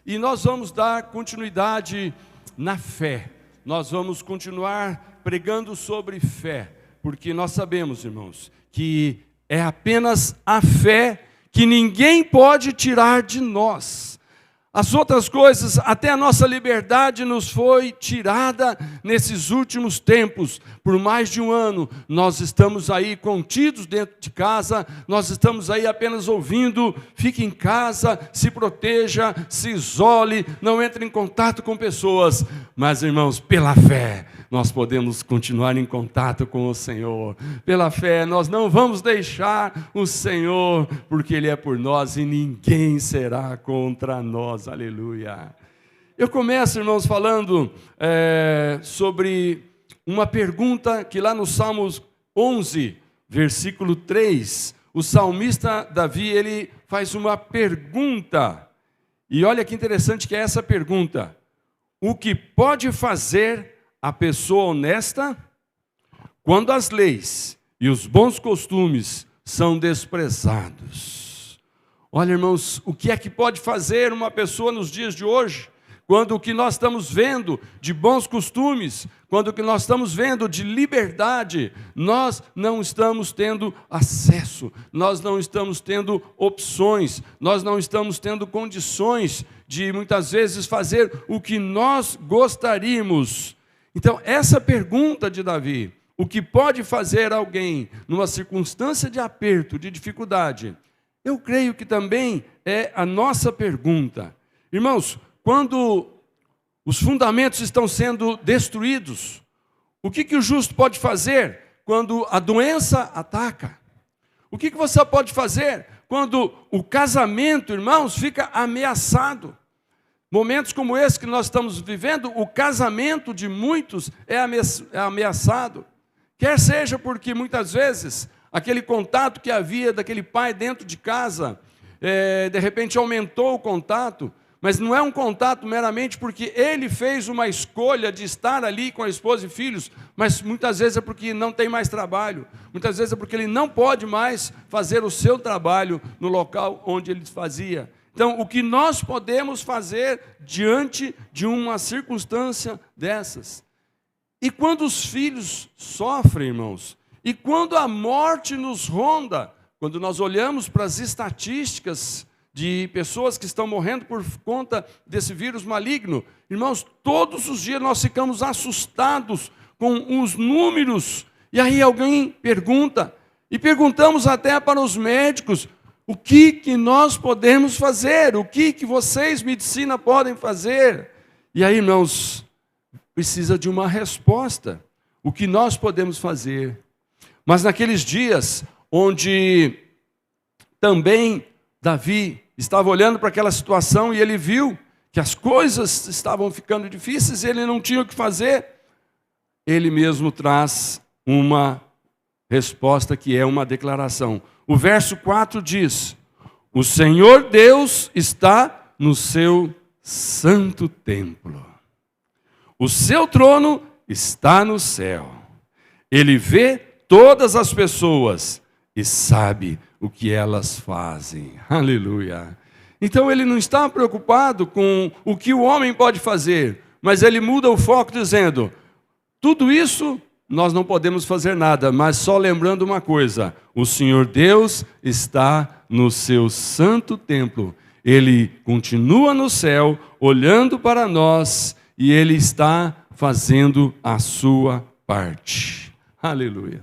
E nós vamos dar continuidade na fé. Nós vamos continuar pregando sobre fé, porque nós sabemos, irmãos, que é apenas a fé que ninguém pode tirar de nós. As outras coisas, até a nossa liberdade nos foi tirada nesses últimos tempos. Por mais de um ano, nós estamos aí contidos dentro de casa, nós estamos aí apenas ouvindo, fique em casa, se proteja, se isole, não entre em contato com pessoas. Mas, irmãos, pela fé, nós podemos continuar em contato com o Senhor. Pela fé, nós não vamos deixar o Senhor, porque Ele é por nós e ninguém será contra nós. Aleluia. Eu começo, irmãos, falando sobre uma pergunta que lá no Salmos 11, versículo 3, o salmista Davi, ele faz uma pergunta. E olha que interessante que é essa pergunta. O que pode fazer a pessoa honesta quando as leis e os bons costumes são desprezados? Olha, irmãos, o que é que pode fazer uma pessoa nos dias de hoje, quando o que nós estamos vendo de bons costumes, quando o que nós estamos vendo de liberdade, nós não estamos tendo acesso, nós não estamos tendo opções, nós não estamos tendo condições de muitas vezes fazer o que nós gostaríamos. Então, essa pergunta de Davi, o que pode fazer alguém numa circunstância de aperto, de dificuldade, eu creio que também é a nossa pergunta. Irmãos, quando os fundamentos estão sendo destruídos, o que o justo pode fazer quando a doença ataca? O que você pode fazer quando o casamento, irmãos, fica ameaçado? Momentos como esse que nós estamos vivendo, o casamento de muitos é ameaçado. Quer seja porque muitas vezes aquele contato que havia daquele pai dentro de casa, de repente aumentou o contato, mas não é um contato meramente porque ele fez uma escolha de estar ali com a esposa e filhos, mas muitas vezes é porque não tem mais trabalho, muitas vezes é porque ele não pode mais fazer o seu trabalho no local onde ele fazia. Então, o que nós podemos fazer diante de uma circunstância dessas? E quando os filhos sofrem, irmãos, e quando a morte nos ronda, quando nós olhamos para as estatísticas de pessoas que estão morrendo por conta desse vírus maligno, irmãos, todos os dias nós ficamos assustados com os números. E aí alguém pergunta, e perguntamos até para os médicos, o que nós podemos fazer? O que vocês, medicina, podem fazer? E aí, irmãos, precisa de uma resposta. O que nós podemos fazer? Mas naqueles dias onde também Davi estava olhando para aquela situação e ele viu que as coisas estavam ficando difíceis e ele não tinha o que fazer, ele mesmo traz uma resposta que é uma declaração. O verso 4 diz: o Senhor Deus está no seu santo templo. O seu trono está no céu. Ele vê todas as pessoas e sabe o que elas fazem. Aleluia. Então ele não está preocupado com o que o homem pode fazer, mas ele muda o foco dizendo, tudo isso nós não podemos fazer nada, mas só lembrando uma coisa, o Senhor Deus está no seu santo templo. Ele continua no céu, olhando para nós, e Ele está fazendo a sua parte. Aleluia.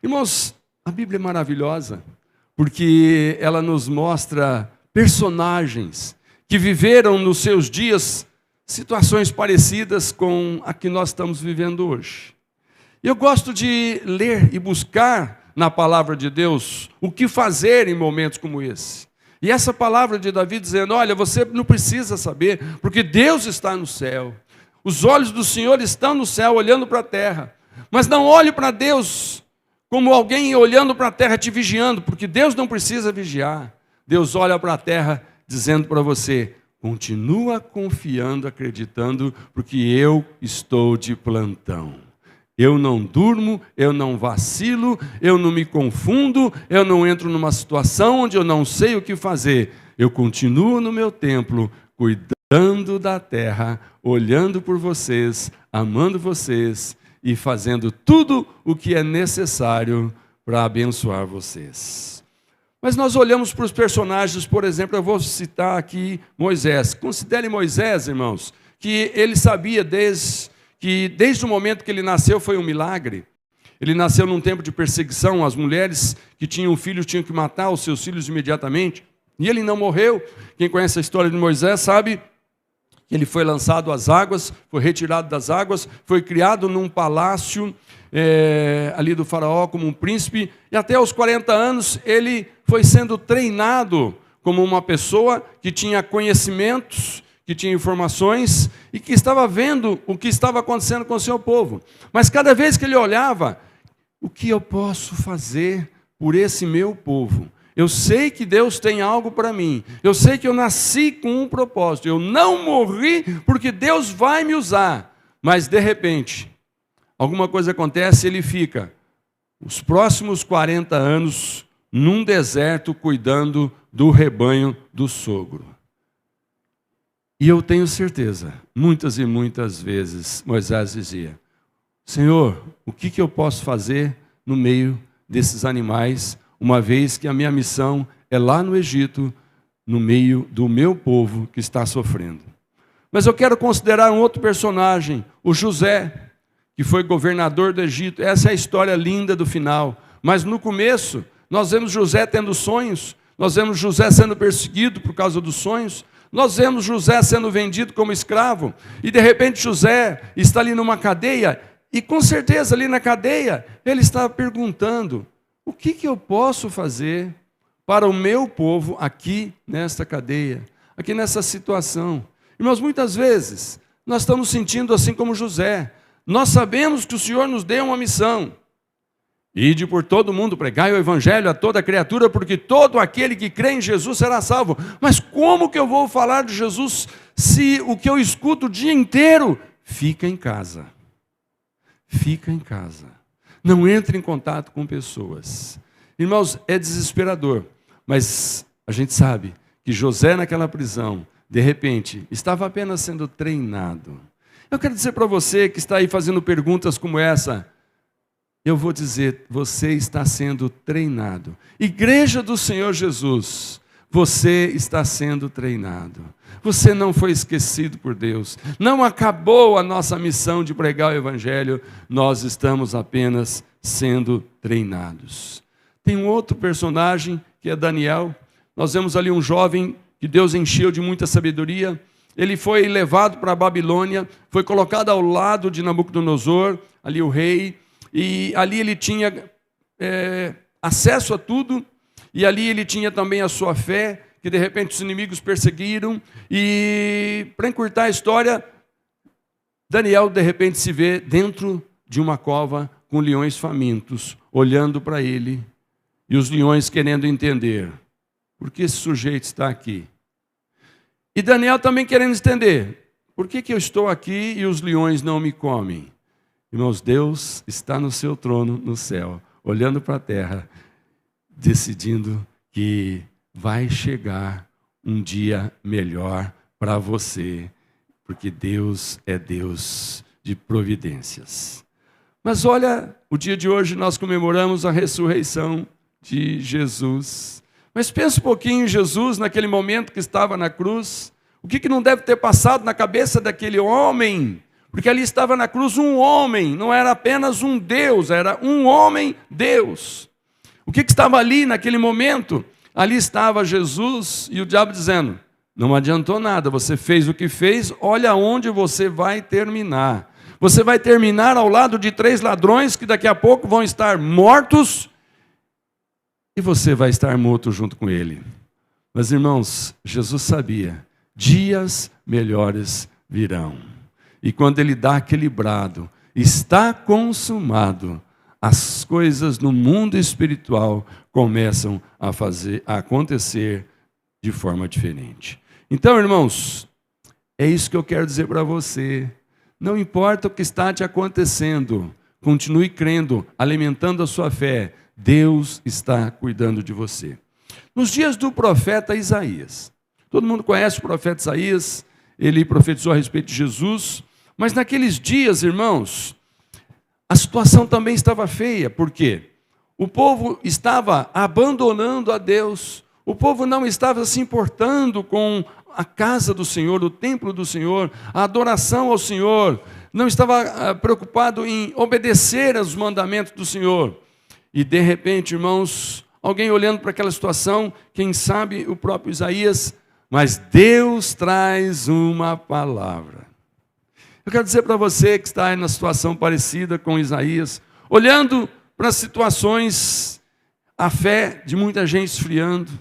Irmãos, a Bíblia é maravilhosa, porque ela nos mostra personagens que viveram nos seus dias situações parecidas com a que nós estamos vivendo hoje. Eu gosto de ler e buscar na palavra de Deus o que fazer em momentos como esse. E essa palavra de Davi dizendo, olha, você não precisa saber, porque Deus está no céu. Os olhos do Senhor estão no céu, olhando para a terra. Mas não olhe para Deus como alguém olhando para a terra te vigiando, porque Deus não precisa vigiar. Deus olha para a terra dizendo para você, continua confiando, acreditando, porque eu estou de plantão. Eu não durmo, eu não vacilo, eu não me confundo, eu não entro numa situação onde eu não sei o que fazer. Eu continuo no meu templo, cuidando dando da terra, olhando por vocês, amando vocês e fazendo tudo o que é necessário para abençoar vocês. Mas nós olhamos para os personagens, por exemplo, eu vou citar aqui Moisés. Considere Moisés, irmãos, que ele sabia desde o momento que ele nasceu foi um milagre. Ele nasceu num tempo de perseguição, as mulheres que tinham filhos tinham que matar os seus filhos imediatamente, e ele não morreu. Quem conhece a história de Moisés sabe que ele foi lançado às águas, foi retirado das águas, foi criado num palácio ali do faraó como um príncipe, e até aos 40 anos ele foi sendo treinado como uma pessoa que tinha conhecimentos, que tinha informações e que estava vendo o que estava acontecendo com o seu povo. Mas cada vez que ele olhava, o que eu posso fazer por esse meu povo? Eu sei que Deus tem algo para mim. Eu sei que eu nasci com um propósito. Eu não morri porque Deus vai me usar. Mas, de repente, alguma coisa acontece e ele fica os próximos 40 anos num deserto cuidando do rebanho do sogro. E eu tenho certeza, muitas e muitas vezes, Moisés dizia: Senhor, o que eu posso fazer no meio desses animais, uma vez que a minha missão é lá no Egito, no meio do meu povo que está sofrendo. Mas eu quero considerar um outro personagem, o José, que foi governador do Egito. Essa é a história linda do final. Mas no começo, nós vemos José tendo sonhos, nós vemos José sendo perseguido por causa dos sonhos, nós vemos José sendo vendido como escravo, e de repente José está ali numa cadeia, e com certeza ali na cadeia, ele está perguntando: o que eu posso fazer para o meu povo aqui nesta cadeia, aqui nessa situação? Irmãos, muitas vezes nós estamos sentindo assim como José. Nós sabemos que o Senhor nos deu uma missão: ide por todo mundo, pregai o evangelho a toda criatura, porque todo aquele que crê em Jesus será salvo. Mas como que eu vou falar de Jesus se o que eu escuto o dia inteiro? Fica em casa. Fica em casa. Não entre em contato com pessoas. Irmãos, é desesperador. Mas a gente sabe que José naquela prisão, de repente, estava apenas sendo treinado. Eu quero dizer para você que está aí fazendo perguntas como essa, eu vou dizer: você está sendo treinado. Igreja do Senhor Jesus, você está sendo treinado. Você não foi esquecido por Deus. Não acabou a nossa missão de pregar o evangelho. Nós estamos apenas sendo treinados. Tem um outro personagem que é Daniel. Nós vemos ali um jovem que Deus encheu de muita sabedoria. Ele foi levado para a Babilônia, foi colocado ao lado de Nabucodonosor, ali o rei, e ali ele tinha acesso a tudo, e ali ele tinha também a sua fé, que de repente os inimigos perseguiram, e para encurtar a história, Daniel de repente se vê dentro de uma cova com leões famintos, olhando para ele, e os leões querendo entender: por que esse sujeito está aqui? E Daniel também querendo entender: por que eu estou aqui e os leões não me comem? Irmãos, Deus está no seu trono no céu, olhando para a terra, decidindo que vai chegar um dia melhor para você, porque Deus é Deus de providências. Mas olha, o dia de hoje nós comemoramos a ressurreição de Jesus. Mas pensa um pouquinho em Jesus naquele momento que estava na cruz. O que não deve ter passado na cabeça daquele homem? Porque ali estava na cruz um homem, não era apenas um Deus, era um homem Deus. O que estava ali naquele momento? Ali estava Jesus e o diabo dizendo: não adiantou nada, você fez o que fez, olha onde você vai terminar. Você vai terminar ao lado de 3 ladrões que daqui a pouco vão estar mortos, e você vai estar morto junto com ele. Mas, irmãos, Jesus sabia, dias melhores virão. E quando ele dá aquele brado, está consumado, as coisas no mundo espiritual começam a acontecer de forma diferente. Então, irmãos, é isso que eu quero dizer para você. Não importa o que está te acontecendo, continue crendo, alimentando a sua fé. Deus está cuidando de você. Nos dias do profeta Isaías, todo mundo conhece o profeta Isaías, ele profetizou a respeito de Jesus. Mas naqueles dias, irmãos, a situação também estava feia. Por quê? O povo estava abandonando a Deus. O povo não estava se importando com a casa do Senhor, o templo do Senhor, a adoração ao Senhor. Não estava preocupado em obedecer aos mandamentos do Senhor. E de repente, irmãos, alguém olhando para aquela situação, quem sabe o próprio Isaías, mas Deus traz uma palavra. Eu quero dizer para você que está aí na situação parecida com Isaías, olhando para as situações, a fé de muita gente esfriando,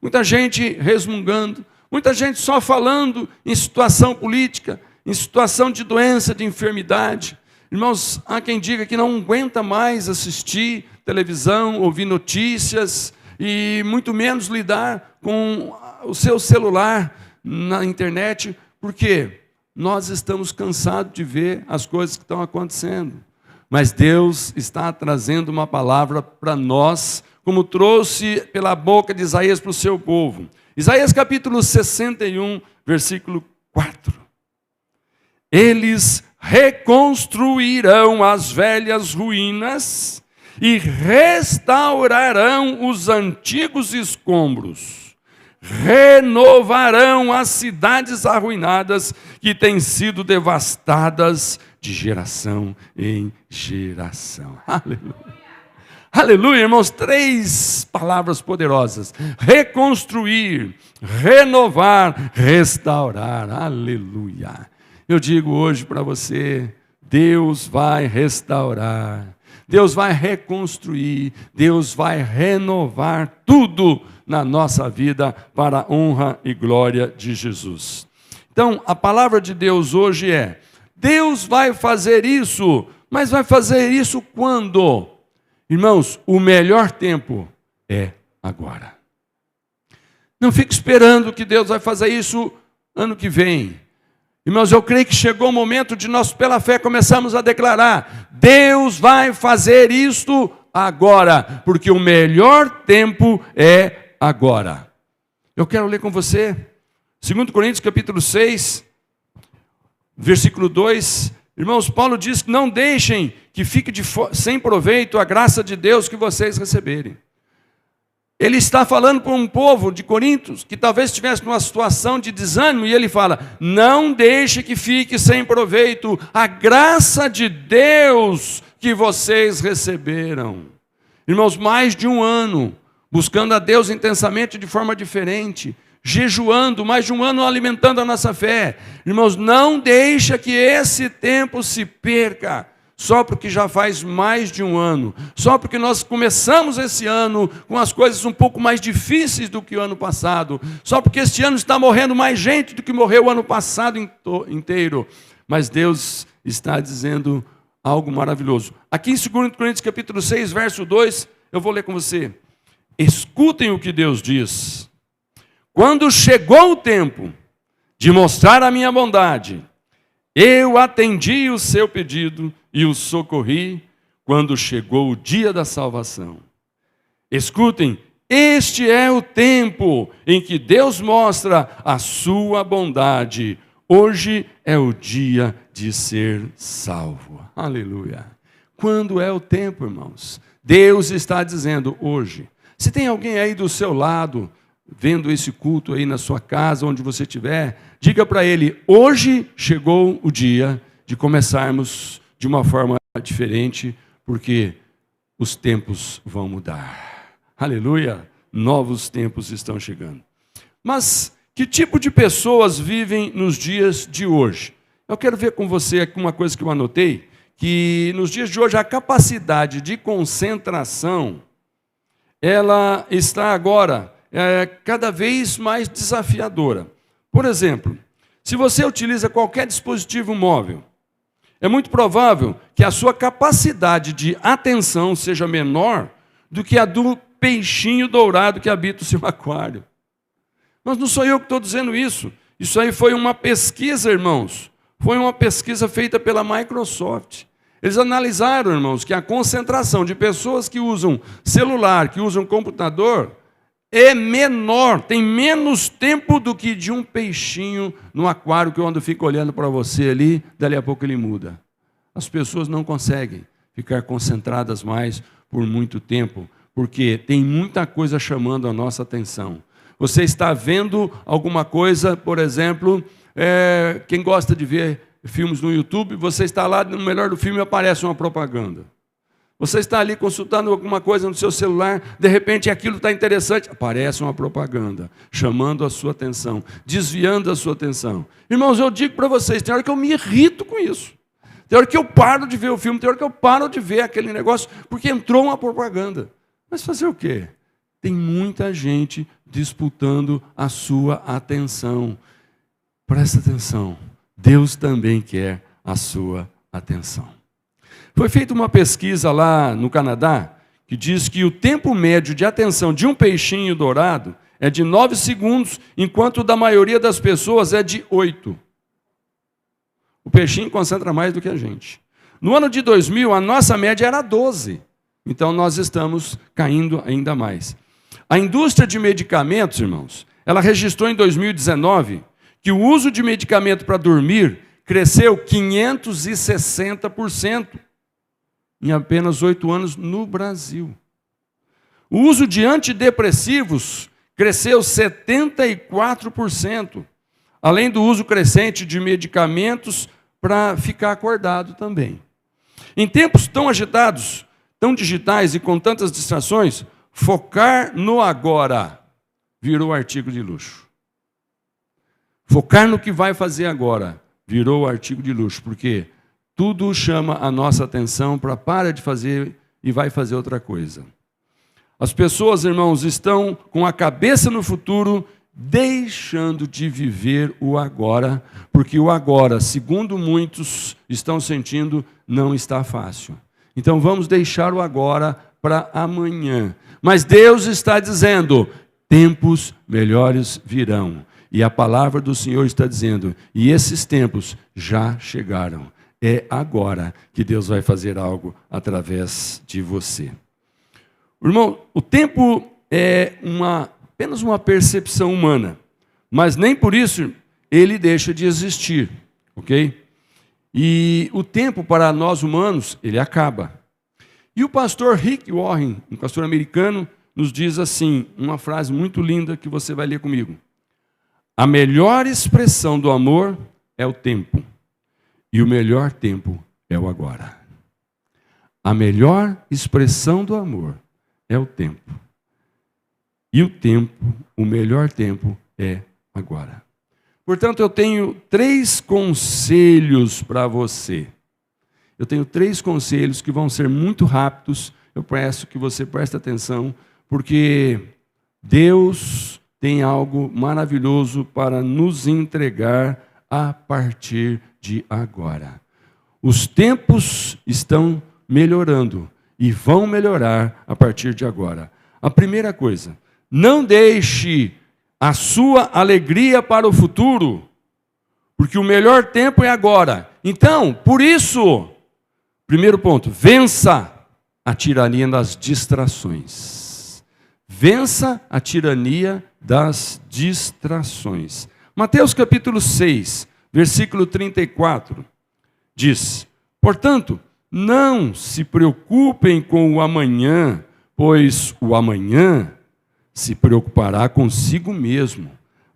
muita gente resmungando, muita gente só falando em situação política, em situação de doença, de enfermidade. Irmãos, há quem diga que não aguenta mais assistir televisão, ouvir notícias e muito menos lidar com o seu celular na internet, porque nós estamos cansados de ver as coisas que estão acontecendo. Mas Deus está trazendo uma palavra para nós, como trouxe pela boca de Isaías para o seu povo. Isaías capítulo 61, versículo 4. Eles reconstruirão as velhas ruínas e restaurarão os antigos escombros. Renovarão as cidades arruinadas que têm sido devastadas de geração em geração. Aleluia. Aleluia, irmãos, 3 palavras poderosas: reconstruir, renovar, restaurar. Aleluia. Eu digo hoje para você, Deus vai restaurar, Deus vai reconstruir, Deus vai renovar tudo na nossa vida para a honra e glória de Jesus. Então, a palavra de Deus hoje é: Deus vai fazer isso, mas vai fazer isso quando? Irmãos, o melhor tempo é agora. Não fique esperando que Deus vai fazer isso ano que vem. Irmãos, eu creio que chegou o momento de nós, pela fé, começarmos a declarar: Deus vai fazer isto agora, porque o melhor tempo é agora. Eu quero ler com você 2 Coríntios capítulo 6, versículo 2. Irmãos, Paulo diz que não deixem que fique sem proveito a graça de Deus que vocês receberem. Ele está falando para um povo de Coríntios que talvez estivesse numa situação de desânimo, e ele fala: não deixe que fique sem proveito a graça de Deus que vocês receberam. Irmãos, mais de um ano, buscando a Deus intensamente de forma diferente, jejuando, mais de um ano alimentando a nossa fé. Irmãos, não deixa que esse tempo se perca, só porque já faz mais de um ano, só porque nós começamos esse ano com as coisas um pouco mais difíceis do que o ano passado, só porque este ano está morrendo mais gente do que morreu o ano passado inteiro. Mas Deus está dizendo algo maravilhoso. Aqui em 2 Coríntios capítulo 6, verso 2, eu vou ler com você. Escutem o que Deus diz. Quando chegou o tempo de mostrar a minha bondade, eu atendi o seu pedido e o socorri quando chegou o dia da salvação. Escutem, este é o tempo em que Deus mostra a sua bondade. Hoje é o dia de ser salvo. Aleluia. Quando é o tempo, irmãos? Deus está dizendo hoje. Se tem alguém aí do seu lado, vendo esse culto aí na sua casa, onde você estiver, diga para ele: hoje chegou o dia de começarmos de uma forma diferente, porque os tempos vão mudar. Aleluia! Novos tempos estão chegando. Mas que tipo de pessoas vivem nos dias de hoje? Eu quero ver com você aqui uma coisa que eu anotei, que nos dias de hoje a capacidade de concentração, ela está agora cada vez mais desafiadora. Por exemplo, se você utiliza qualquer dispositivo móvel, é muito provável que a sua capacidade de atenção seja menor do que a do peixinho dourado que habita o seu aquário. Mas não sou eu que estou dizendo isso. Isso aí foi uma pesquisa, irmãos. Foi uma pesquisa feita pela Microsoft. Eles analisaram, irmãos, que a concentração de pessoas que usam celular, que usam computador, é menor, tem menos tempo do que de um peixinho no aquário que quando fica olhando para você ali, dali a pouco ele muda. As pessoas não conseguem ficar concentradas mais por muito tempo, porque tem muita coisa chamando a nossa atenção. Você está vendo alguma coisa, por exemplo, quem gosta de ver filmes no YouTube, você está lá, no melhor do filme aparece uma propaganda. Você está ali consultando alguma coisa no seu celular, de repente aquilo está interessante, aparece uma propaganda, chamando a sua atenção, desviando a sua atenção. Irmãos, eu digo para vocês, tem hora que eu me irrito com isso. Tem hora que eu paro de ver o filme, tem hora que eu paro de ver aquele negócio, porque entrou uma propaganda. Mas fazer o quê? Tem muita gente disputando a sua atenção. Presta atenção, Deus também quer a sua atenção. Foi feita uma pesquisa lá no Canadá, que diz que o tempo médio de atenção de um peixinho dourado é de 9 segundos, enquanto o da maioria das pessoas é de 8. O peixinho concentra mais do que a gente. No ano de 2000, a nossa média era 12. Então, nós estamos caindo ainda mais. A indústria de medicamentos, irmãos, ela registrou em 2019 que o uso de medicamento para dormir cresceu 560% em apenas 8 anos no Brasil. O uso de antidepressivos cresceu 74%, além do uso crescente de medicamentos para ficar acordado também. Em tempos tão agitados, tão digitais e com tantas distrações, focar no agora virou artigo de luxo. Focar no que vai fazer agora virou artigo de luxo, porque tudo chama a nossa atenção para de fazer e vai fazer outra coisa. As pessoas, irmãos, estão com a cabeça no futuro, deixando de viver o agora, porque o agora, segundo muitos estão sentindo, não está fácil. Então vamos deixar o agora para amanhã. Mas Deus está dizendo, tempos melhores virão. E a palavra do Senhor está dizendo, e esses tempos já chegaram. É agora que Deus vai fazer algo através de você. Irmão, o tempo é apenas uma percepção humana, mas nem por isso ele deixa de existir, ok? E o tempo para nós humanos, ele acaba. E o pastor Rick Warren, um pastor americano, nos diz assim, uma frase muito linda que você vai ler comigo. A melhor expressão do amor é o tempo. E o melhor tempo é o agora. A melhor expressão do amor é o tempo. E o tempo, o melhor tempo é agora. Portanto, eu tenho 3 conselhos para você. Eu tenho 3 conselhos que vão ser muito rápidos. Eu peço que você preste atenção, porque Deus tem algo maravilhoso para nos entregar a partir de agora. Os tempos estão melhorando e vão melhorar a partir de agora. A primeira coisa, não deixe a sua alegria para o futuro, porque o melhor tempo é agora. Então, por isso, primeiro ponto, vença a tirania das distrações. Vença a tirania das distrações. Mateus capítulo 6, versículo 34, diz, portanto, não se preocupem com o amanhã, pois o amanhã se preocupará consigo mesmo.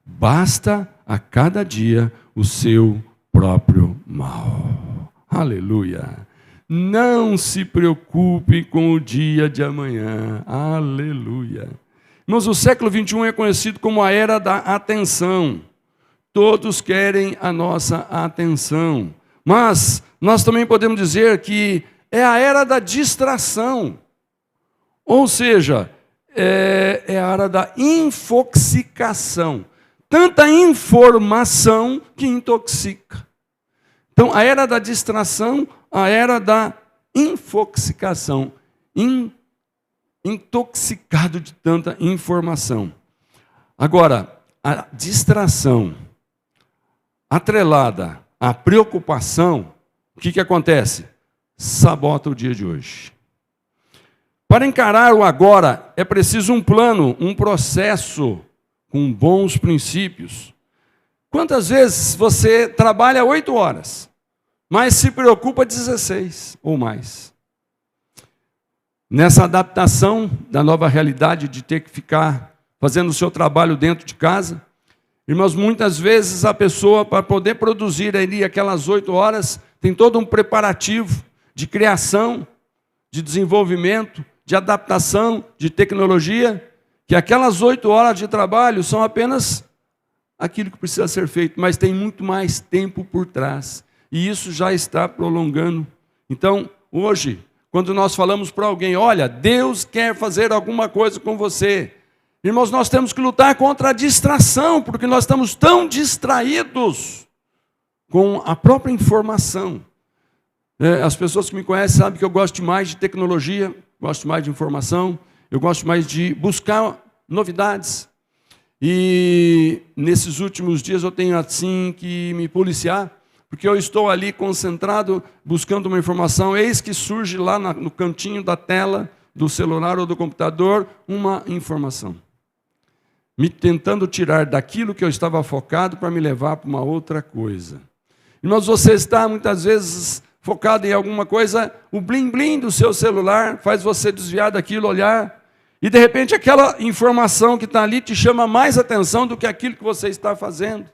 Basta a cada dia o seu próprio mal. Aleluia. Não se preocupe com o dia de amanhã. Aleluia. Irmãos, o século 21 é conhecido como a era da atenção. Todos querem a nossa atenção. Mas nós também podemos dizer que é a era da distração. Ou seja, é a era da infoxicação. Tanta informação que intoxica. Então, a era da distração, a era da infoxicação. Intoxicado de tanta informação. Agora, a distração atrelada à preocupação, o que acontece? Sabota o dia de hoje. Para encarar o agora, é preciso um plano, um processo com bons princípios. Quantas vezes você trabalha 8 horas, mas se preocupa 16 ou mais? Nessa adaptação da nova realidade de ter que ficar fazendo o seu trabalho dentro de casa, irmãos, muitas vezes a pessoa, para poder produzir ali aquelas 8 horas, tem todo um preparativo de criação, de desenvolvimento, de adaptação, de tecnologia, que aquelas 8 horas de trabalho são apenas aquilo que precisa ser feito, mas tem muito mais tempo por trás, e isso já está prolongando. Então, hoje, quando nós falamos para alguém, olha, Deus quer fazer alguma coisa com você, irmãos, nós temos que lutar contra a distração, porque nós estamos tão distraídos com a própria informação. As pessoas que me conhecem sabem que eu gosto mais de tecnologia, gosto mais de informação, eu gosto mais de buscar novidades. E nesses últimos dias eu tenho assim que me policiar, porque eu estou ali concentrado, buscando uma informação, eis que surge lá no cantinho da tela, do celular ou do computador, uma informação. Me tentando tirar daquilo que eu estava focado para me levar para uma outra coisa. Irmãos, você está muitas vezes focado em alguma coisa, o blim-blim do seu celular faz você desviar daquilo, olhar, e de repente aquela informação que está ali te chama mais atenção do que aquilo que você está fazendo.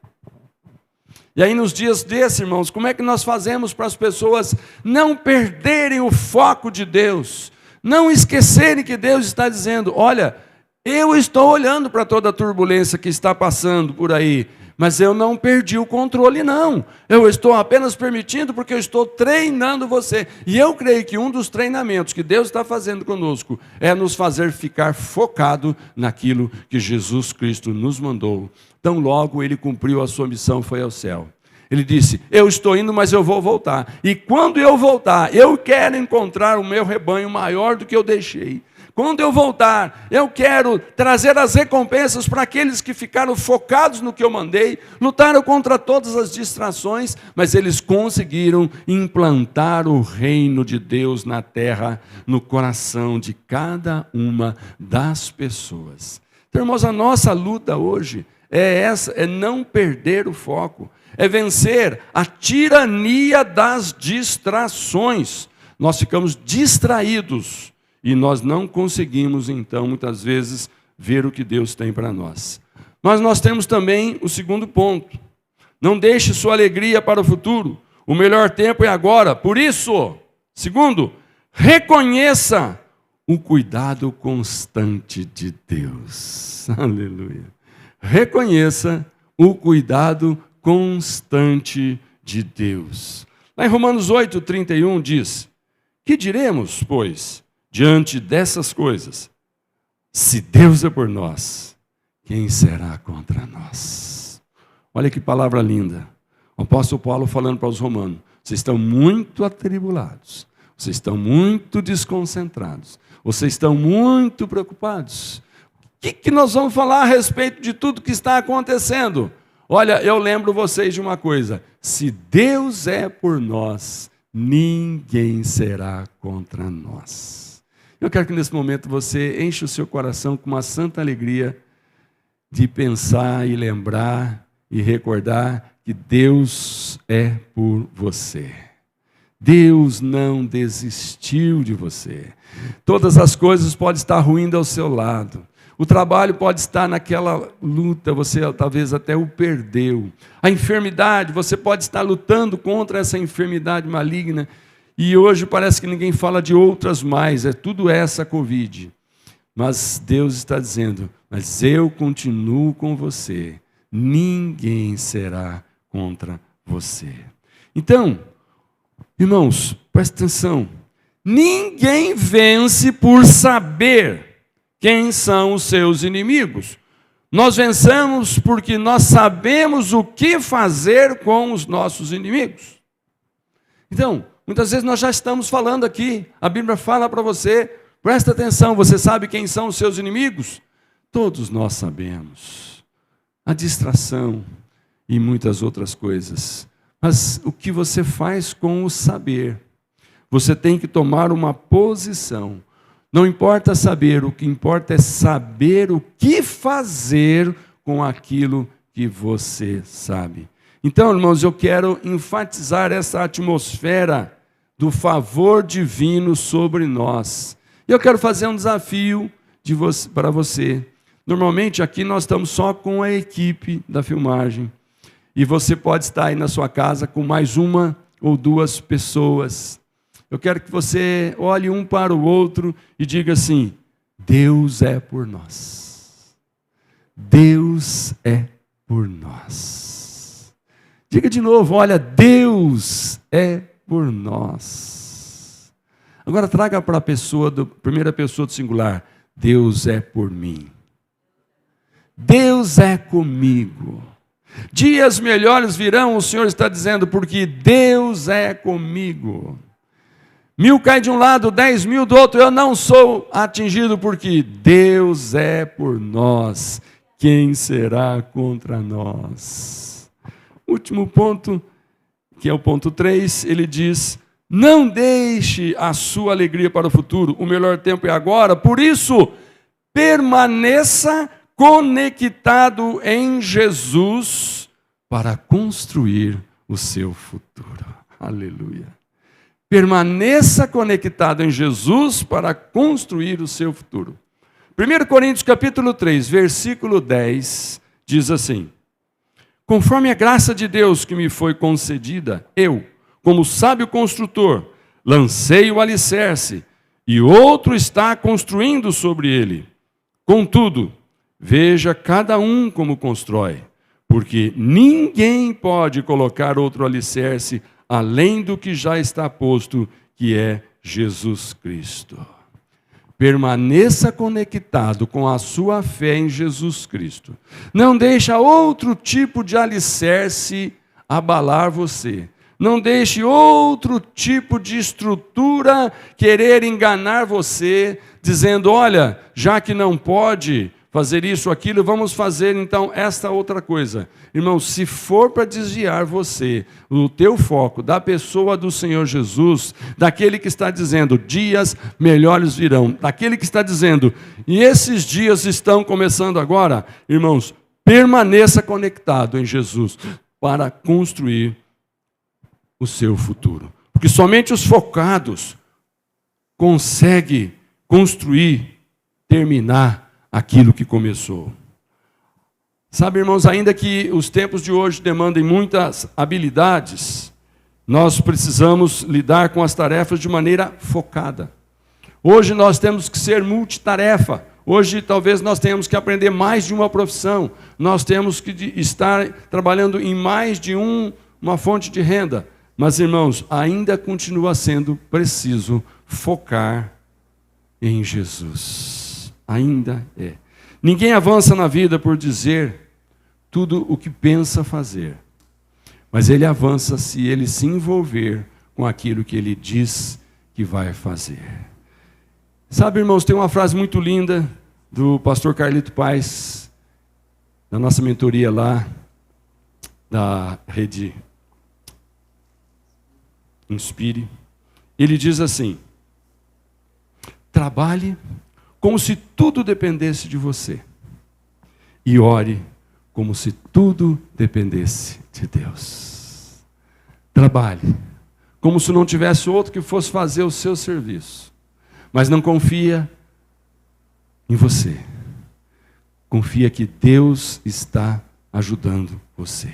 E aí nos dias desses, irmãos, como é que nós fazemos para as pessoas não perderem o foco de Deus, não esquecerem que Deus está dizendo, olha, eu estou olhando para toda a turbulência que está passando por aí, mas eu não perdi o controle, não. Eu estou apenas permitindo porque eu estou treinando você. E eu creio que um dos treinamentos que Deus está fazendo conosco é nos fazer ficar focado naquilo que Jesus Cristo nos mandou. Tão logo ele cumpriu a sua missão, foi ao céu. Ele disse, eu estou indo, mas eu vou voltar. E quando eu voltar, eu quero encontrar o meu rebanho maior do que eu deixei. Quando eu voltar, eu quero trazer as recompensas para aqueles que ficaram focados no que eu mandei, lutaram contra todas as distrações, mas eles conseguiram implantar o reino de Deus na terra, no coração de cada uma das pessoas. Então, irmãos, a nossa luta hoje é essa, é não perder o foco, é vencer a tirania das distrações. Nós ficamos distraídos, e nós não conseguimos, então, muitas vezes, ver o que Deus tem para nós. Mas nós temos também o segundo ponto. Não deixe sua alegria para o futuro. O melhor tempo é agora. Por isso, segundo, reconheça o cuidado constante de Deus. Aleluia. Reconheça o cuidado constante de Deus. Lá em Romanos 8:31 diz, que diremos, pois, diante dessas coisas, se Deus é por nós, quem será contra nós? Olha que palavra linda. O apóstolo Paulo falando para os romanos, vocês estão muito atribulados, vocês estão muito desconcentrados, vocês estão muito preocupados. O que nós vamos falar a respeito de tudo que está acontecendo? Olha, eu lembro vocês de uma coisa, se Deus é por nós, ninguém será contra nós. Eu quero que nesse momento você enche o seu coração com uma santa alegria de pensar e lembrar e recordar que Deus é por você. Deus não desistiu de você. Todas as coisas podem estar ruindo ao seu lado. O trabalho pode estar naquela luta, você talvez até o perdeu. A enfermidade, você pode estar lutando contra essa enfermidade maligna. E hoje parece que ninguém fala de outras mais, é tudo essa Covid. Mas Deus está dizendo, mas eu continuo com você, ninguém será contra você. Então, irmãos, presta atenção, ninguém vence por saber quem são os seus inimigos. Nós vencemos porque nós sabemos o que fazer com os nossos inimigos. Então, muitas vezes nós já estamos falando aqui, a Bíblia fala para você, presta atenção, você sabe quem são os seus inimigos? Todos nós sabemos. A distração e muitas outras coisas. Mas o que você faz com o saber? Você tem que tomar uma posição. Não importa saber, o que importa é saber o que fazer com aquilo que você sabe. Então, irmãos, eu quero enfatizar essa atmosfera do favor divino sobre nós. Eu quero fazer um desafio para você. Normalmente aqui nós estamos só com a equipe da filmagem. E você pode estar aí na sua casa com mais uma ou duas pessoas. Eu quero que você olhe um para o outro e diga assim: Deus é por nós. Deus é por nós. Diga de novo, olha, Deus é por nós. Agora traga para a primeira pessoa do singular: Deus é por mim. Deus é comigo. Dias melhores virão, o Senhor está dizendo, porque Deus é comigo. 1000 cai de um lado, 10.000 do outro, eu não sou atingido, porque Deus é por nós. Quem será contra nós? Último ponto, que é o ponto 3, ele diz: não deixe a sua alegria para o futuro, o melhor tempo é agora, por isso, permaneça conectado em Jesus para construir o seu futuro. Aleluia. Permaneça conectado em Jesus para construir o seu futuro. 1 Coríntios capítulo 3, versículo 10, diz assim: conforme a graça de Deus que me foi concedida, eu, como sábio construtor, lancei o alicerce, e outro está construindo sobre ele. Contudo, veja cada um como constrói, porque ninguém pode colocar outro alicerce além do que já está posto, que é Jesus Cristo. Permaneça conectado com a sua fé em Jesus Cristo. Não deixe outro tipo de alicerce abalar você. Não deixe outro tipo de estrutura querer enganar você, dizendo: olha, já que não pode fazer isso, aquilo, vamos fazer então esta outra coisa. Irmão, se for para desviar você, o teu foco da pessoa do Senhor Jesus, daquele que está dizendo, dias melhores virão, daquele que está dizendo, e esses dias estão começando agora, irmãos, permaneça conectado em Jesus para construir o seu futuro. Porque somente os focados conseguem construir, terminar aquilo que começou. Sabe, irmãos, ainda que os tempos de hoje demandem muitas habilidades, nós precisamos lidar com as tarefas de maneira focada. Hoje nós temos que ser multitarefa. Hoje talvez nós tenhamos que aprender mais de uma profissão. Nós temos que estar trabalhando em mais de uma fonte de renda. Mas, irmãos, ainda continua sendo preciso focar em Jesus. Ainda é. Ninguém avança na vida por dizer tudo o que pensa fazer. Mas ele avança se ele se envolver com aquilo que ele diz que vai fazer. Sabe, irmãos, tem uma frase muito linda do pastor Carlito Paes, da nossa mentoria lá, da rede Inspire. Ele diz assim: trabalhe como se tudo dependesse de você, e ore como se tudo dependesse de Deus. Trabalhe como se não tivesse outro que fosse fazer o seu serviço, mas não confia em você. Confia que Deus está ajudando você.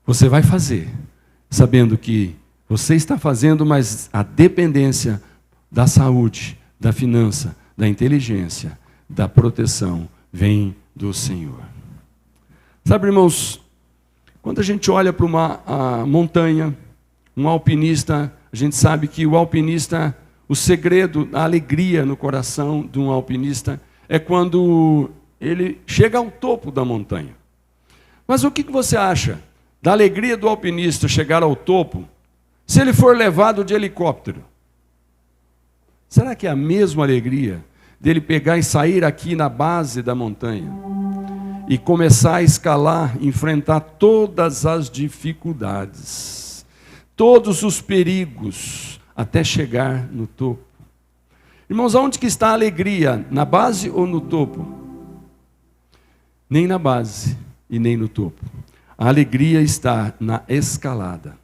Você vai fazer, sabendo que você está fazendo, mas a dependência da saúde, da finança, da inteligência, da proteção, vem do Senhor. Sabe, irmãos, quando a gente olha para uma montanha, um alpinista, a gente sabe que o alpinista, o segredo, a alegria no coração de um alpinista é quando ele chega ao topo da montanha. Mas o que você acha da alegria do alpinista chegar ao topo, se ele for levado de helicóptero? Será que é a mesma alegria dele pegar e sair aqui na base da montanha e começar a escalar, enfrentar todas as dificuldades, todos os perigos, até chegar no topo? Irmãos, aonde que está a alegria? Na base ou no topo? Nem na base e nem no topo. A alegria está na escalada.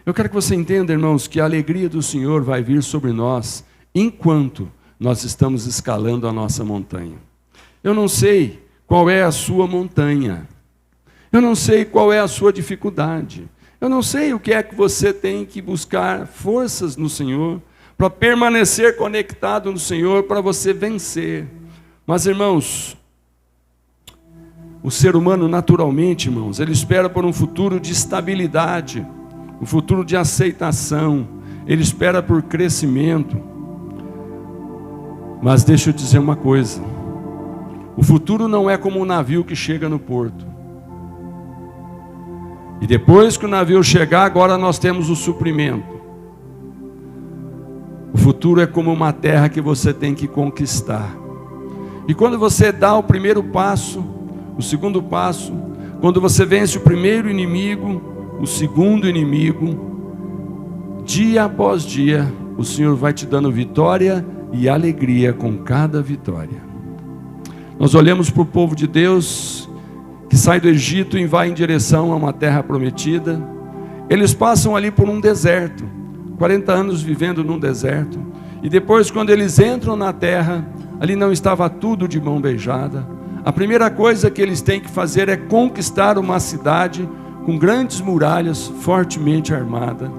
Eu quero que você entenda, irmãos, que a alegria do Senhor vai vir sobre nós enquanto nós estamos escalando a nossa montanha. Eu não sei qual é a sua montanha. Eu não sei qual é a sua dificuldade. Eu não sei o que é que você tem que buscar forças no Senhor para permanecer conectado no Senhor, para você vencer. Mas, irmãos, o ser humano naturalmente, irmãos, ele espera por um futuro de estabilidade, um futuro de aceitação, ele espera por crescimento. Mas deixa eu dizer uma coisa, o futuro não é como um navio que chega no porto. E depois que o navio chegar, agora nós temos o suprimento. O futuro é como uma terra que você tem que conquistar. E quando você dá o primeiro passo, o segundo passo, quando você vence o primeiro inimigo, o segundo inimigo, dia após dia, o Senhor vai te dando vitória e alegria com cada vitória. Nós olhamos para o povo de Deus, que sai do Egito e vai em direção a uma terra prometida. Eles passam ali por um deserto, 40 anos vivendo num deserto, e depois quando eles entram na terra, ali não estava tudo de mão beijada. A primeira coisa que eles têm que fazer é conquistar uma cidade com grandes muralhas, fortemente armada.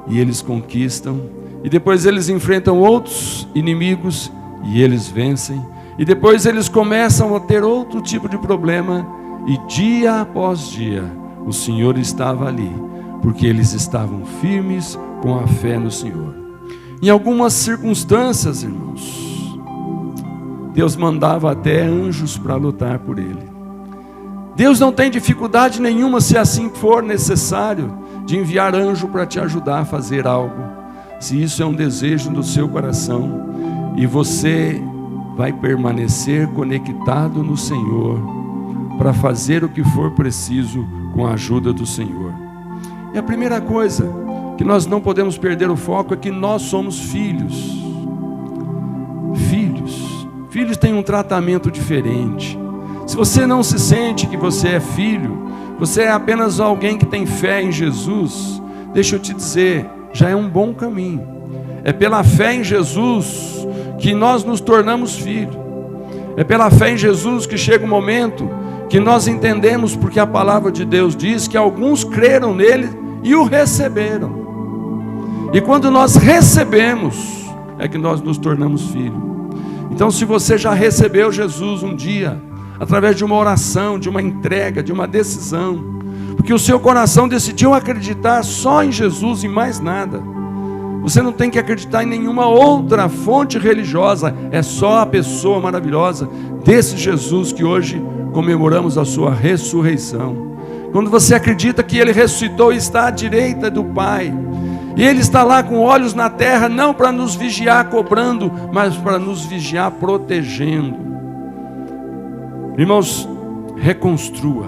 E eles conquistam, e depois eles enfrentam outros inimigos, e eles vencem. E depois eles começam a ter outro tipo de problema, e dia após dia, o Senhor estava ali, porque eles estavam firmes com a fé no Senhor. Em algumas circunstâncias, irmãos, Deus mandava até anjos para lutar por ele. Deus não tem dificuldade nenhuma, se assim for necessário, de enviar anjo para te ajudar a fazer algo. Se isso é um desejo do seu coração, e você vai permanecer conectado no Senhor, para fazer o que for preciso com a ajuda do Senhor. E a primeira coisa que nós não podemos perder o foco é que nós somos filhos. Filhos têm um tratamento diferente. Se você não se sente que você é filho, você é apenas alguém que tem fé em Jesus, deixa eu te dizer, já é um bom caminho. É pela fé em Jesus que nós nos tornamos filhos. É pela fé em Jesus que chega o momento que nós entendemos, porque a palavra de Deus diz que alguns creram nele e o receberam. E quando nós recebemos, é que nós nos tornamos filhos. Então, se você já recebeu Jesus um dia, através de uma oração, de uma entrega, de uma decisão, porque o seu coração decidiu acreditar só em Jesus e mais nada, você não tem que acreditar em nenhuma outra fonte religiosa, é só a pessoa maravilhosa desse Jesus que hoje comemoramos a sua ressurreição. Quando você acredita que ele ressuscitou e está à direita do Pai, e ele está lá com olhos na terra, não para nos vigiar cobrando, mas para nos vigiar protegendo. Irmãos, reconstrua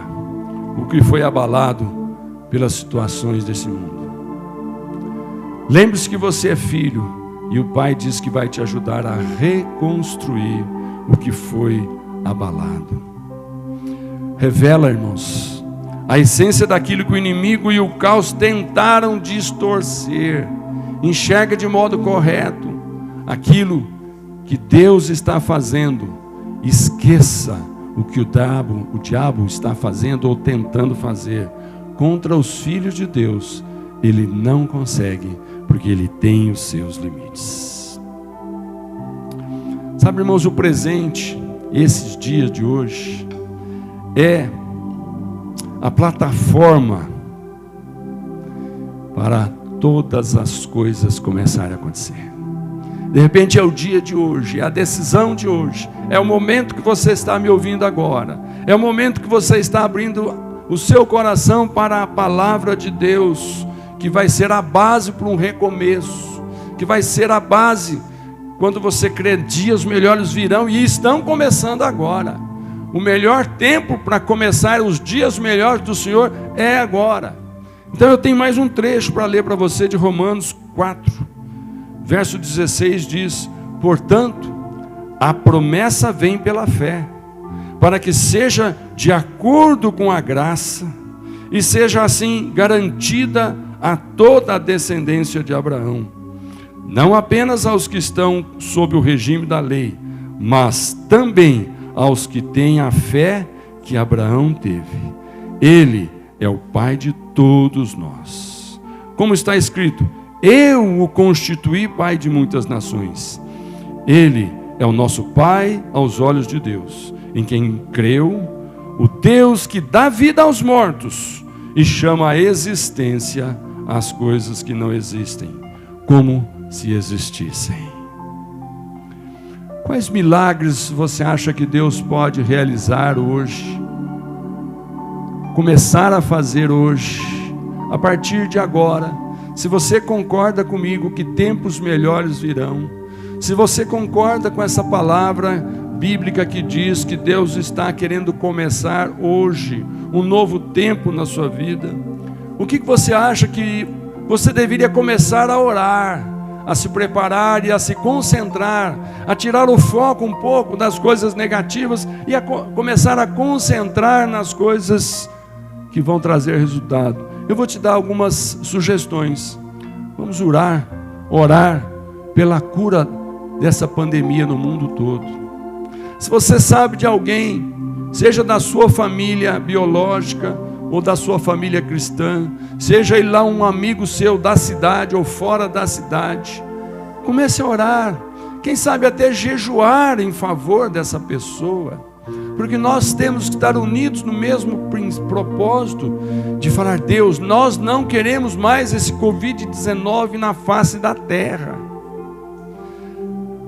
o que foi abalado pelas situações desse mundo. Lembre-se que você é filho, e o Pai diz que vai te ajudar a reconstruir o que foi abalado. Revela, irmãos, a essência daquilo que o inimigo e o caos tentaram distorcer. Enxerga de modo correto aquilo que Deus está fazendo. Esqueça o que o diabo está fazendo ou tentando fazer contra os filhos de Deus. Ele não consegue, porque ele tem os seus limites. Sabe, irmãos, o presente, esses dias de hoje, é a plataforma para todas as coisas começarem a acontecer. De repente é o dia de hoje, é a decisão de hoje, é o momento que você está me ouvindo agora, é o momento que você está abrindo o seu coração para a palavra de Deus, que vai ser a base para um recomeço, que vai ser a base quando você crê, dias melhores virão e estão começando agora. O melhor tempo para começar os dias melhores do Senhor é agora. Então eu tenho mais um trecho para ler para você de Romanos 4, verso 16 diz: Portanto, a promessa vem pela fé, para que seja de acordo com a graça, e seja assim garantida a toda a descendência de Abraão, não apenas aos que estão sob o regime da lei, mas também aos que têm a fé que Abraão teve. Ele é o Pai de todos nós. Como está escrito, eu o constituí Pai de muitas nações. Ele é o nosso Pai aos olhos de Deus, em quem creu, o Deus que dá vida aos mortos e chama à existência as coisas que não existem, como se existissem. Quais milagres você acha que Deus pode realizar hoje? Começar a fazer hoje, a partir de agora. Se você concorda comigo que tempos melhores virão, se você concorda com essa palavra bíblica que diz que Deus está querendo começar hoje um novo tempo na sua vida, o que você acha que você deveria começar a orar, a se preparar e a se concentrar, a tirar o foco um pouco das coisas negativas e a começar a concentrar nas coisas que vão trazer resultado? Eu vou te dar algumas sugestões. Vamos orar pela cura dessa pandemia no mundo todo. Se você sabe de alguém, seja da sua família biológica ou da sua família cristã, seja ele lá um amigo seu da cidade ou fora da cidade, comece a orar, quem sabe até jejuar em favor dessa pessoa, porque nós temos que estar unidos no mesmo propósito de falar: Deus, nós não queremos mais esse Covid-19 na face da terra.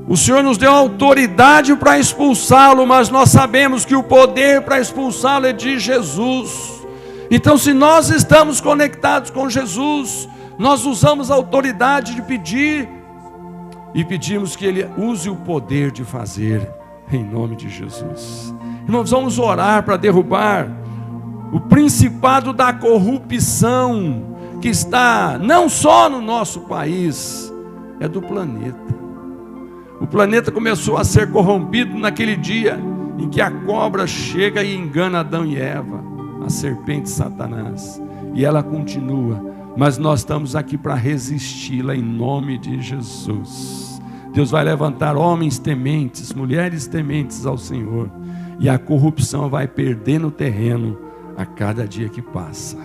O Senhor nos deu autoridade para expulsá-lo, mas nós sabemos que o poder para expulsá-lo é de Jesus. Então, se nós estamos conectados com Jesus, nós usamos a autoridade de pedir e pedimos que Ele use o poder de fazer, em nome de Jesus. Irmãos, vamos orar para derrubar o principado da corrupção que está não só no nosso país, é do planeta. O planeta começou a ser corrompido naquele dia em que a cobra chega e engana Adão e Eva, a serpente Satanás, e ela continua, mas nós estamos aqui para resisti-la em nome de Jesus. Deus vai levantar homens tementes, mulheres tementes ao Senhor, e a corrupção vai perdendo terreno a cada dia que passa.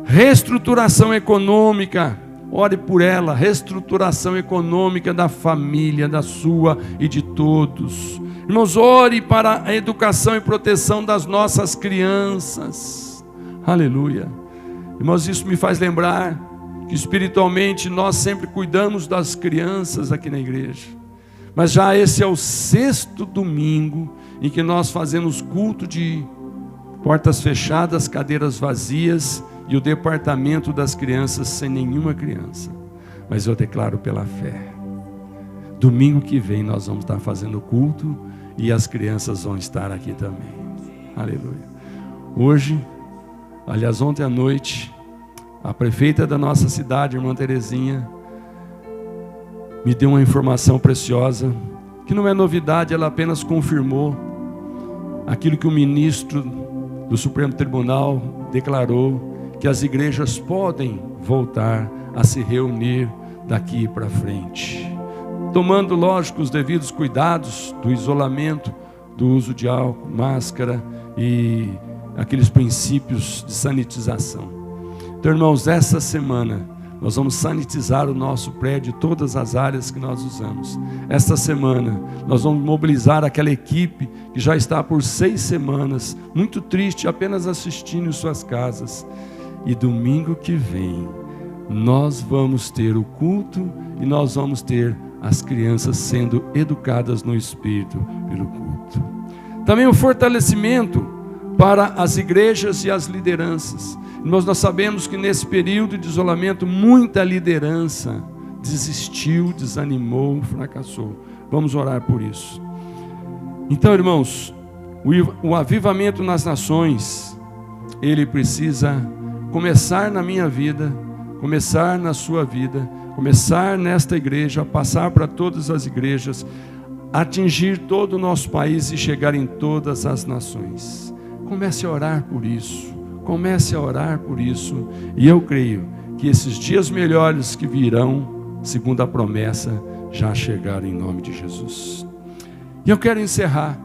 Reestruturação econômica, ore por ela. Reestruturação econômica da família, da sua e de todos. Irmãos, ore para a educação e proteção das nossas crianças. Aleluia. Irmãos, isso me faz lembrar que espiritualmente nós sempre cuidamos das crianças aqui na igreja, mas já esse é o 6º domingo em que nós fazemos culto de portas fechadas, cadeiras vazias e o departamento das crianças sem nenhuma criança. Mas eu declaro pela fé, domingo que vem nós vamos estar fazendo culto e as crianças vão estar aqui também. Aleluia. Hoje, aliás, ontem à noite, a prefeita da nossa cidade, irmã Terezinha, me deu uma informação preciosa, que não é novidade, ela apenas confirmou aquilo que o ministro do Supremo Tribunal declarou, que as igrejas podem voltar a se reunir daqui para frente, tomando, lógico, os devidos cuidados do isolamento, do uso de álcool, máscara e aqueles princípios de sanitização. Então, irmãos, essa semana nós vamos sanitizar o nosso prédio, todas as áreas que nós usamos. Esta semana nós vamos mobilizar aquela equipe que já está por 6 semanas, muito triste, apenas assistindo em suas casas. E domingo que vem nós vamos ter o culto e nós vamos ter as crianças sendo educadas no Espírito pelo culto. Também o fortalecimento para as igrejas e as lideranças. Nós sabemos que nesse período de isolamento muita liderança desistiu, desanimou, fracassou. Vamos orar por isso. Então, irmãos, o avivamento nas nações, ele precisa começar na minha vida, começar na sua vida, começar nesta igreja, passar para todas as igrejas, atingir todo o nosso país e chegar em todas as nações. Comece a orar por isso, comece a orar por isso, e eu creio que esses dias melhores que virão, segundo a promessa, já chegaram em nome de Jesus. E eu quero encerrar.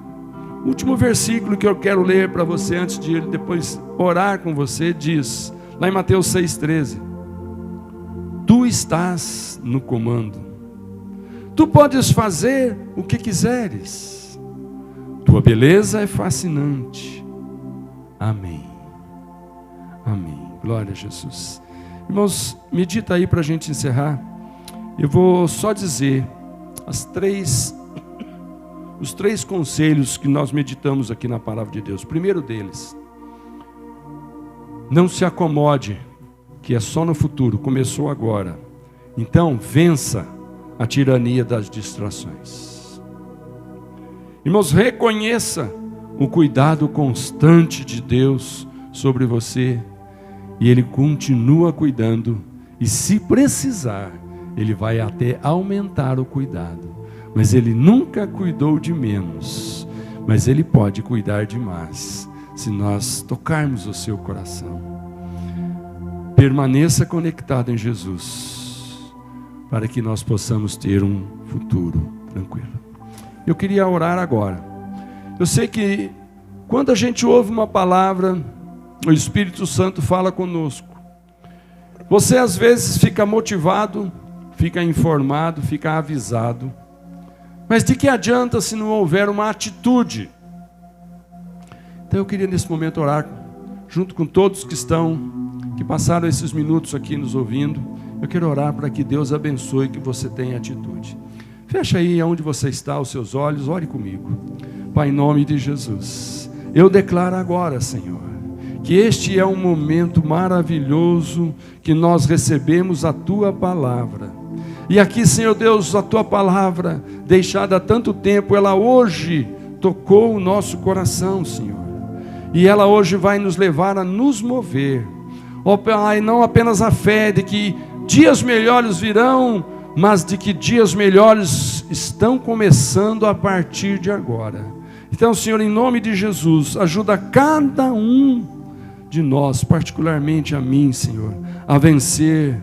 O último versículo que eu quero ler para você, antes de depois orar com você, diz, lá em Mateus 6,13, tu estás no comando, tu podes fazer o que quiseres, tua beleza é fascinante. Amém. Amém. Glória a Jesus. Irmãos, medita aí para a gente encerrar. Eu vou só dizer os três conselhos que nós meditamos aqui na palavra de Deus. O primeiro deles, não se acomode, que é só no futuro, começou agora. Então, vença a tirania das distrações. Irmãos, reconheça o cuidado constante de Deus sobre você, e Ele continua cuidando, e se precisar, Ele vai até aumentar o cuidado, mas Ele nunca cuidou de menos, mas Ele pode cuidar de mais, se nós tocarmos o seu coração. Permaneça conectado em Jesus, para que nós possamos ter um futuro tranquilo. Eu queria orar agora. Eu sei que quando a gente ouve uma palavra, o Espírito Santo fala conosco. Você às vezes fica motivado, fica informado, fica avisado. Mas de que adianta se não houver uma atitude? Então eu queria nesse momento orar, junto com todos que passaram esses minutos aqui nos ouvindo. Eu quero orar para que Deus abençoe, que você tenha atitude. Fecha aí onde você está os seus olhos, ore comigo. Pai, em nome de Jesus, eu declaro agora, Senhor, que este é um momento maravilhoso que nós recebemos a Tua palavra. E aqui, Senhor Deus, a Tua palavra, deixada há tanto tempo, ela hoje tocou o nosso coração, Senhor. E ela hoje vai nos levar a nos mover. Ó Pai, não apenas a fé de que dias melhores virão, mas de que dias melhores estão começando a partir de agora. Então, Senhor, em nome de Jesus, ajuda cada um de nós, particularmente a mim, Senhor, a vencer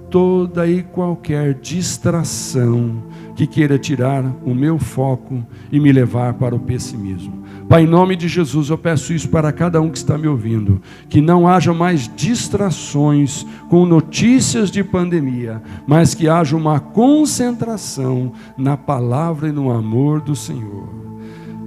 toda e qualquer distração que queira tirar o meu foco e me levar para o pessimismo. Pai, em nome de Jesus, eu peço isso para cada um que está me ouvindo, que não haja mais distrações com notícias de pandemia, mas que haja uma concentração na palavra e no amor do Senhor.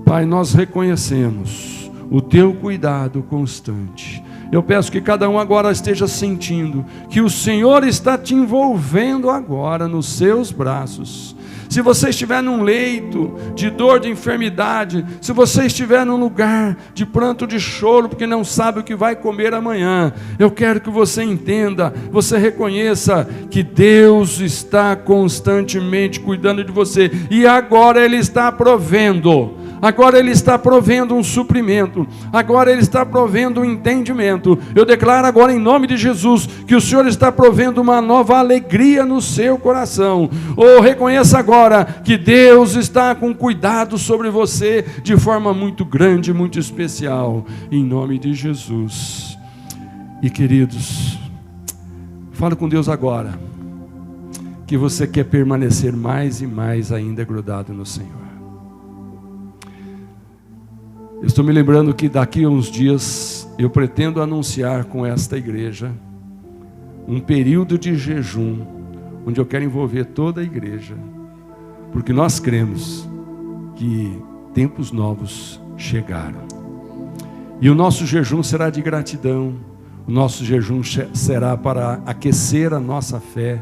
Pai, nós reconhecemos o Teu cuidado constante. Eu peço que cada um agora esteja sentindo que o Senhor está te envolvendo agora nos seus braços. Se você estiver num leito de dor, de enfermidade, se você estiver num lugar de pranto, de choro, porque não sabe o que vai comer amanhã, eu quero que você entenda, você reconheça que Deus está constantemente cuidando de você, e agora Ele está provendo. Agora Ele está provendo um suprimento, agora Ele está provendo um entendimento. Eu declaro agora em nome de Jesus, que o Senhor está provendo uma nova alegria no seu coração. Reconheça agora que Deus está com cuidado sobre você, de forma muito grande, muito especial, em nome de Jesus. E queridos, fala com Deus agora, que você quer permanecer mais e mais ainda grudado no Senhor. Eu estou me lembrando que daqui a uns dias eu pretendo anunciar com esta igreja um período de jejum, onde eu quero envolver toda a igreja, porque nós cremos que tempos novos chegaram. E o nosso jejum será de gratidão, o nosso jejum será para aquecer a nossa fé,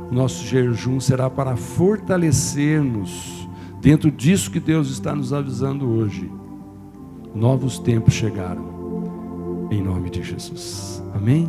o nosso jejum será para fortalecer-nos dentro disso que Deus está nos avisando hoje. Novos tempos chegaram, em nome de Jesus. Amém?